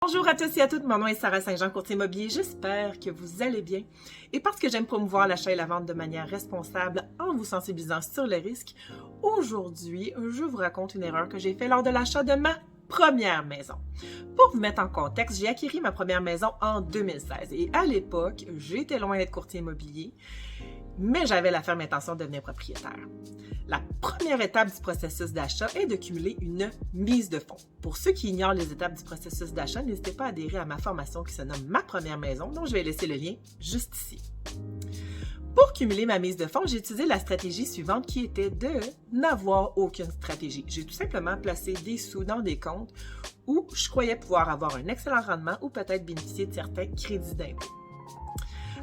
Bonjour à tous et à toutes, mon nom est Sarah Saint-Jean, courtier immobilier. J'espère que vous allez bien. Et parce que j'aime promouvoir l'achat et la vente de manière responsable en vous sensibilisant sur le risque, aujourd'hui, je vous raconte une erreur que j'ai faite lors de l'achat de ma première maison. Pour vous mettre en contexte, j'ai acquis ma première maison en 2016 et à l'époque, j'étais loin d'être courtier immobilier, mais j'avais la ferme intention de devenir propriétaire. La première étape du processus d'achat est de cumuler une mise de fonds. Pour ceux qui ignorent les étapes du processus d'achat, n'hésitez pas à adhérer à ma formation qui se nomme Ma première maison, dont je vais laisser le lien juste ici. Pour cumuler ma mise de fonds, j'ai utilisé la stratégie suivante qui était de n'avoir aucune stratégie. J'ai tout simplement placé des sous dans des comptes où je croyais pouvoir avoir un excellent rendement ou peut-être bénéficier de certains crédits d'impôt.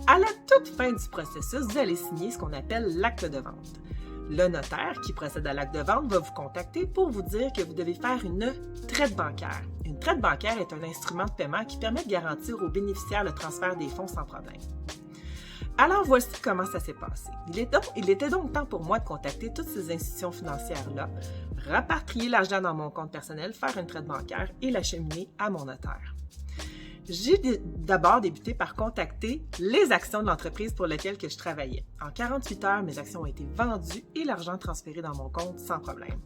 À la toute fin du processus, vous allez signer ce qu'on appelle l'acte de vente. Le notaire qui procède à l'acte de vente va vous contacter pour vous dire que vous devez faire une traite bancaire. Une traite bancaire est un instrument de paiement qui permet de garantir aux bénéficiaires le transfert des fonds sans problème. Alors voici comment ça s'est passé. Il était donc temps pour moi de contacter toutes ces institutions financières-là, rapatrier l'argent dans mon compte personnel, faire une traite bancaire et l'acheminer à mon notaire. J'ai d'abord débuté par contacter les actions de l'entreprise pour laquelle je travaillais. En 48 heures, mes actions ont été vendues et l'argent transféré dans mon compte sans problème.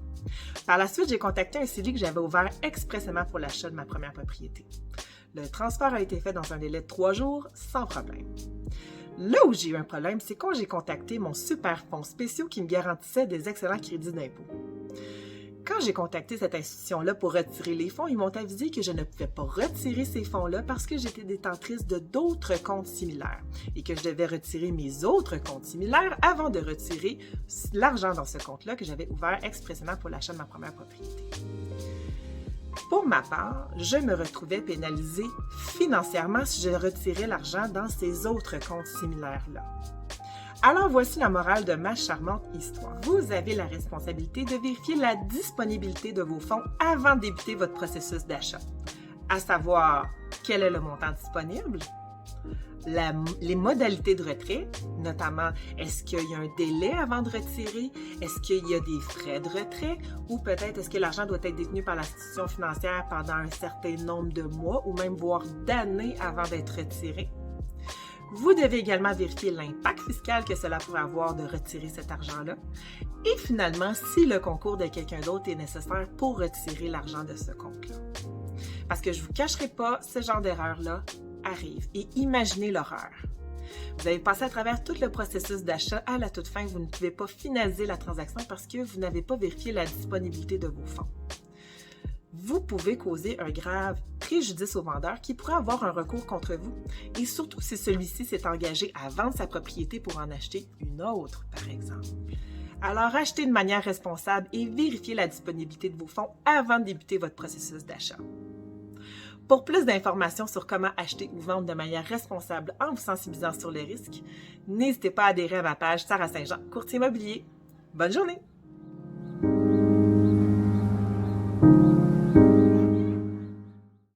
Par la suite, j'ai contacté un CELI que j'avais ouvert expressément pour l'achat de ma première propriété. Le transfert a été fait dans un délai de 3 jours sans problème. Là où j'ai eu un problème, c'est quand j'ai contacté mon super fonds spéciaux qui me garantissait des excellents crédits d'impôt. Quand j'ai contacté cette institution-là pour retirer les fonds, ils m'ont avisé que je ne pouvais pas retirer ces fonds-là parce que j'étais détentrice de d'autres comptes similaires et que je devais retirer mes autres comptes similaires avant de retirer l'argent dans ce compte-là que j'avais ouvert expressément pour l'achat de ma première propriété. Pour ma part, je me retrouvais pénalisée financièrement si je retirais l'argent dans ces autres comptes similaires-là. Alors voici la morale de ma charmante histoire. Vous avez la responsabilité de vérifier la disponibilité de vos fonds avant de débuter votre processus d'achat. À savoir, quel est le montant disponible, les modalités de retrait, notamment est-ce qu'il y a un délai avant de retirer, est-ce qu'il y a des frais de retrait ou peut-être est-ce que l'argent doit être détenu par l'institution financière pendant un certain nombre de mois ou même voire d'années avant d'être retiré. Vous devez également vérifier l'impact fiscal que cela pourrait avoir de retirer cet argent-là. Et finalement, si le concours de quelqu'un d'autre est nécessaire pour retirer l'argent de ce compte-là. Parce que je ne vous cacherai pas, ce genre d'erreur-là arrive. Et imaginez l'horreur. Vous avez passé à travers tout le processus d'achat. À la toute fin, vous ne pouvez pas finaliser la transaction parce que vous n'avez pas vérifié la disponibilité de vos fonds. Vous pouvez causer un grave préjudice au vendeur qui pourrait avoir un recours contre vous, et surtout si celui-ci s'est engagé à vendre sa propriété pour en acheter une autre, par exemple. Alors, achetez de manière responsable et vérifiez la disponibilité de vos fonds avant de débuter votre processus d'achat. Pour plus d'informations sur comment acheter ou vendre de manière responsable en vous sensibilisant sur les risques, n'hésitez pas à adhérer à ma page Sarah Saint-Jean, courtier immobilier. Bonne journée!